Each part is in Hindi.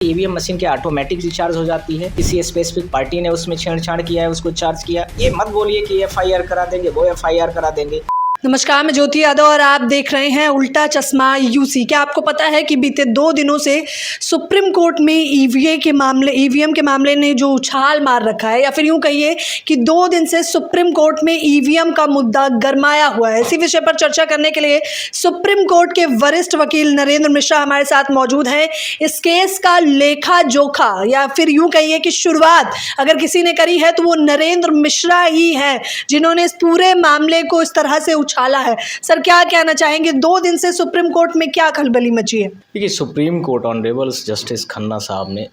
ईवीएम मशीन के ऑटोमेटिक रिचार्ज हो जाती है। किसी स्पेसिफिक पार्टी ने उसमें छेड़छाड़ किया है, उसको चार्ज किया। ये मत बोलिए कि एफआईआर करा देंगे, वो एफआईआर करा देंगे। नमस्कार, मैं ज्योति यादव और आप देख रहे हैं उल्टा चश्मा यूसी। क्या आपको पता है कि बीते 2 दिनों से सुप्रीम कोर्ट में ईवीएम के मामले ने जो उछाल मार रखा है, या फिर यूं कहिए कि 2 दिन से सुप्रीम कोर्ट में ईवीएम का मुद्दा गरमाया हुआ है। इसी विषय पर चर्चा करने के लिए सुप्रीम कोर्ट के वरिष्ठ वकील नरेंद्र मिश्रा हमारे साथ मौजूद हैं। इस केस का लेखा जोखा या फिर यूं कहिए कि शुरुआत अगर किसी ने करी है तो वो नरेंद्र मिश्रा ही है, जिन्होंने इस पूरे मामले को इस तरह से उछाला है। सर, क्या कहना चाहेंगे? 2 दिन से सुप्रीम कोर्ट में क्या खलबली मची है? देखिए, supreme court honourable justice Khanna साहब ने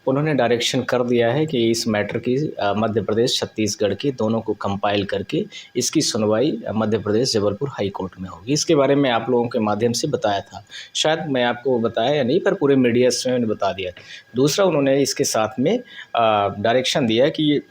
उन्होंने डायरेक्शन कर दिया है कि इस मैटर की मध्य प्रदेश छत्तीसगढ़ की दोनों को कंपाइल करके इसकी सुनवाई मध्य प्रदेश जबलपुर हाई कोर्ट में होगी। इसके बारे में आप लोगों के माध्यम से बताया था, शायद मैं आपको बताया या नहीं, पर पूरे मीडिया से मैंने बता दिया। दूसरा, उन्होंने इसके साथ में डायरेक्शन दिया कि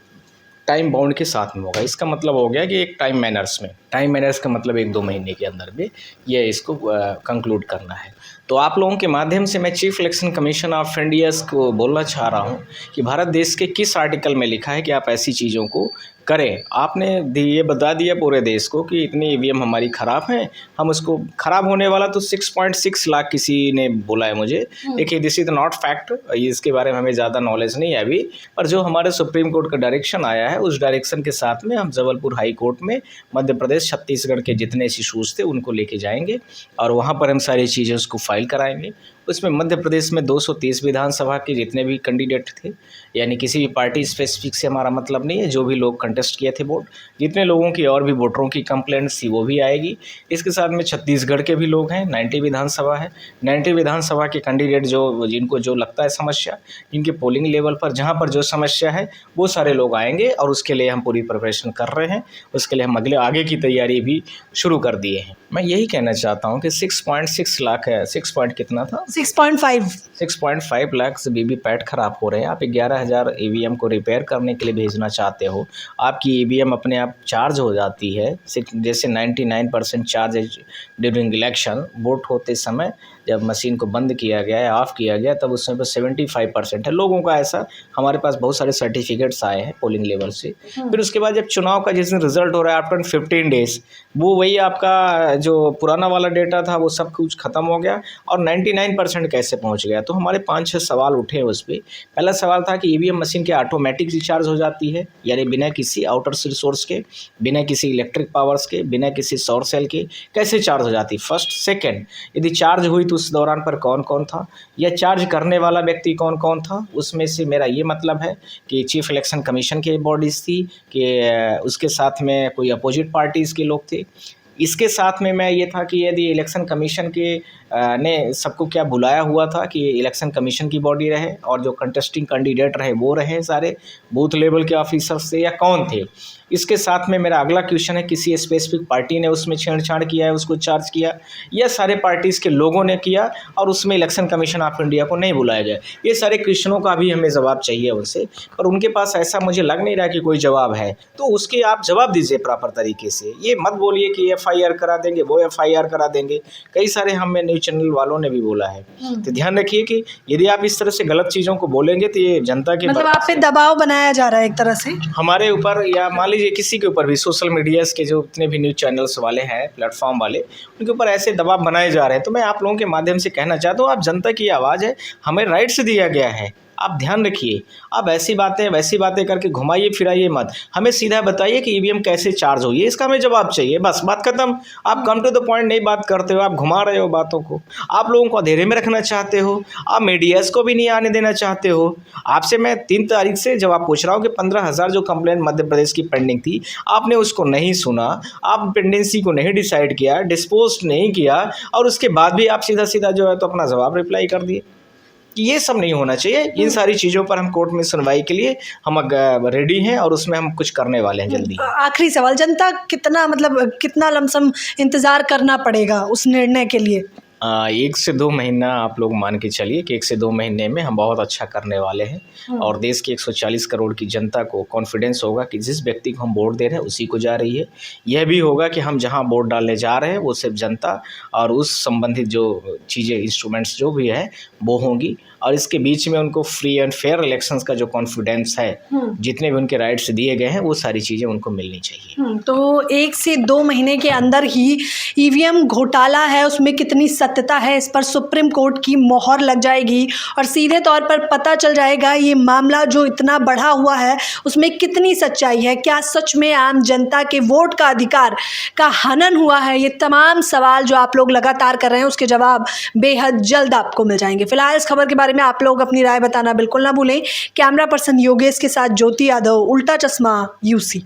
टाइम बाउंड के साथ में होगा। इसका मतलब हो गया कि एक टाइम मैनर्स का मतलब 1-2 महीने के अंदर में ये इसको कंक्लूड करना है। तो आप लोगों के माध्यम से मैं chief election commission of India को बोलना चाह रहा हूँ कि भारत देश के किस आर्टिकल में लिखा है कि आप ऐसी चीज़ों को करें। आपने ये बता दिया पूरे देश को कि इतनी ईवीएम हमारी ख़राब हैं, हम उसको ख़राब होने वाला तो 6.6 लाख किसी ने बोला है मुझे। देखिए, दिस इज़ नॉट फैक्ट, इसके बारे में हमें ज़्यादा नॉलेज नहीं है अभी, पर जो हमारे सुप्रीम कोर्ट का डायरेक्शन आया है उस डायरेक्शन के साथ में हम जबलपुर हाई कोर्ट में मध्य प्रदेश छत्तीसगढ़ के जितने इशूज़ थे उनको लेके जाएंगे और वहाँ पर हम सारी चीज़ें उसको फाइल कराएंगे। उसमें मध्य प्रदेश में 230 विधानसभा के जितने भी कैंडिडेट थे, यानी किसी भी पार्टी स्पेसिफिक से हमारा मतलब नहीं है, जो भी लोग कंटेस्ट किए थे वोट, जितने लोगों की और भी वोटरों की कंप्लेंट्स थी वो भी आएगी। इसके साथ में छत्तीसगढ़ के भी लोग हैं, 90 विधानसभा है, 90 विधानसभा के कैंडिडेट जिनको जो लगता है समस्या, जिनके पोलिंग लेवल पर जहाँ पर जो समस्या है वो सारे लोग आएंगे और उसके लिए हम पूरी प्रिपरेशन कर रहे हैं। उसके लिए हम आगे की तैयारी भी शुरू कर दिए हैं। मैं यही कहना चाहता हूँ कि 6.6 लाख है, 6 पॉइंट कितना था, 6.5 लाख से वीवीपैट ख़राब हो रहे हैं। आप 11,000 ईवीएम को रिपेयर करने के लिए भेजना चाहते हो। आपकी ईवीएम अपने आप चार्ज हो जाती है, जैसे 99% चार्ज ड्यूरिंग इलेक्शन। वोट होते समय जब मशीन को बंद किया गया है, ऑफ़ किया गया, तब उसमें 75% है लोगों का ऐसा। हमारे पास बहुत सारे सर्टिफिकेट्स आए हैं पोलिंग लेवल से। फिर उसके बाद जब चुनाव का जिस दिन रिजल्ट हो रहा है आफ्टर 15 डेज़, वो वही आपका जो पुराना वाला डेटा था वो सब कुछ ख़त्म हो गया और 99% कैसे पहुंच गया। तो हमारे 5-6 सवाल उठे उस पर। पहला सवाल था कि ईवीएम मशीन के ऑटोमेटिक रिचार्ज हो जाती है, यानी बिना किसी आउटर रिसोर्स के, बिना किसी इलेक्ट्रिक पावर्स के, बिना किसी सौर सेल के कैसे चार्ज हो जाती। फर्स्ट। सेकेंड, यदि चार्ज हुई तो उस दौरान पर कौन कौन था, या चार्ज करने वाला व्यक्ति कौन कौन था। उसमें से मेरा ये मतलब है कि चीफ इलेक्शन कमीशन के बॉडीज़ थी कि उसके साथ में कोई अपोजिट पार्टीज़ के लोग थे। इसके साथ में मैं ये था कि यदि इलेक्शन कमीशन के ने सबको क्या बुलाया हुआ था कि इलेक्शन कमीशन की बॉडी रहे और जो कंटेस्टिंग कैंडिडेट रहे वो रहे, सारे बूथ लेवल के ऑफिसर्स थे या कौन थे। इसके साथ में मेरा अगला क्वेश्चन है, किसी स्पेसिफिक पार्टी ने उसमें छेड़छाड़ किया है, उसको चार्ज किया, या सारे पार्टीज़ के लोगों ने किया और उसमें इलेक्शन कमीशन ऑफ इंडिया को नहीं बुलाया गया। ये सारे क्वेश्चनों का भी हमें जवाब चाहिए उनसे, पर उनके पास ऐसा मुझे लग नहीं रहा कि कोई जवाब है। तो उसके आप जवाब दीजिए प्रॉपर तरीके से। ये मत बोलिए कि एफआईआर करा देंगे, वो एफआईआर करा देंगे। कई सारे हमें न्यूज़ चैनल वालों ने भी बोला है। तो ध्यान रखिए कि यदि आप इस तरह से गलत चीज़ों को बोलेंगे तो ये जनता के मतलब आप पे दबाव बनाया जा रहा है एक तरह से हमारे ऊपर, या मान लीजिए किसी के ऊपर भी, सोशल मीडिया के जो इतने भी न्यूज़ चैनल्स वाले हैं, प्लेटफॉर्म वाले, उनके ऊपर ऐसे दबाव बनाए जा रहे हैं। तो मैं आप लोगों के माध्यम से कहना चाहता हूँ, आप जनता की आवाज़ है, हमें राइट से दिया गया है। आप ध्यान रखिए, आप ऐसी बातें करके घुमाइए फिराइए मत। हमें सीधा बताइए कि ईवीएम कैसे चार्ज हुई है, इसका हमें जवाब चाहिए, बस बात खत्म। आप कम टू द पॉइंट नहीं बात करते हो, आप घुमा रहे हो बातों को। आप लोगों को अंधेरे में रखना चाहते हो, आप मीडियाज़ को भी नहीं आने देना चाहते हो। आपसे मैं 3 तारीख से जवाब पूछ रहा हूँ कि 15,000 जो कंप्लेंट मध्य प्रदेश की पेंडिंग थी, आपने उसको नहीं सुना, आप पेंडेंसी को नहीं डिसाइड किया, डिस्पोज नहीं किया, और उसके बाद भी आप सीधा जो है तो अपना जवाब रिप्लाई कर दिए। ये सब नहीं होना चाहिए। इन सारी चीज़ों पर हम कोर्ट में सुनवाई के लिए हम रेडी हैं और उसमें हम कुछ करने वाले हैं जल्दी। आखिरी सवाल, जनता कितना लमसम इंतजार करना पड़ेगा उस निर्णय के लिए? 1 से 2 महीना आप लोग मान के चलिए कि 1 से 2 महीने में हम बहुत अच्छा करने वाले हैं और देश की 140 करोड़ की जनता को कॉन्फिडेंस होगा कि जिस व्यक्ति को हम वोट दे रहे हैं उसी को जा रही है। यह भी होगा कि हम जहां वोट डालने जा रहे हैं वो सिर्फ जनता और उस संबंधित जो चीज़ें, इंस्ट्रूमेंट्स जो भी है वो होंगी। और इसके बीच में उनको फ्री एंड फेयर इलेक्शंस का जो कॉन्फिडेंस है, जितने भी उनके राइट्स दिए गए हैं वो सारी चीज़ें उनको मिलनी चाहिए। तो 1 से 2 महीने के अंदर ही ईवीएम घोटाला है उसमें कितनी सत्यता है इस पर सुप्रीम कोर्ट की मोहर लग जाएगी और सीधे तौर पर पता चल जाएगा ये मामला जो इतना बढ़ा हुआ है उसमें कितनी सच्चाई है, क्या सच में आम जनता के वोट का अधिकार का हनन हुआ है। ये तमाम सवाल जो आप लोग लगातार कर रहे हैं उसके जवाब बेहद जल्द आपको मिल जाएंगे। फिलहाल इस खबर के बारे में आप लोग अपनी राय बताना बिल्कुल ना भूलें। कैमरा पर्सन योगेश के साथ ज्योति यादव, उल्टा चश्मा यूसी।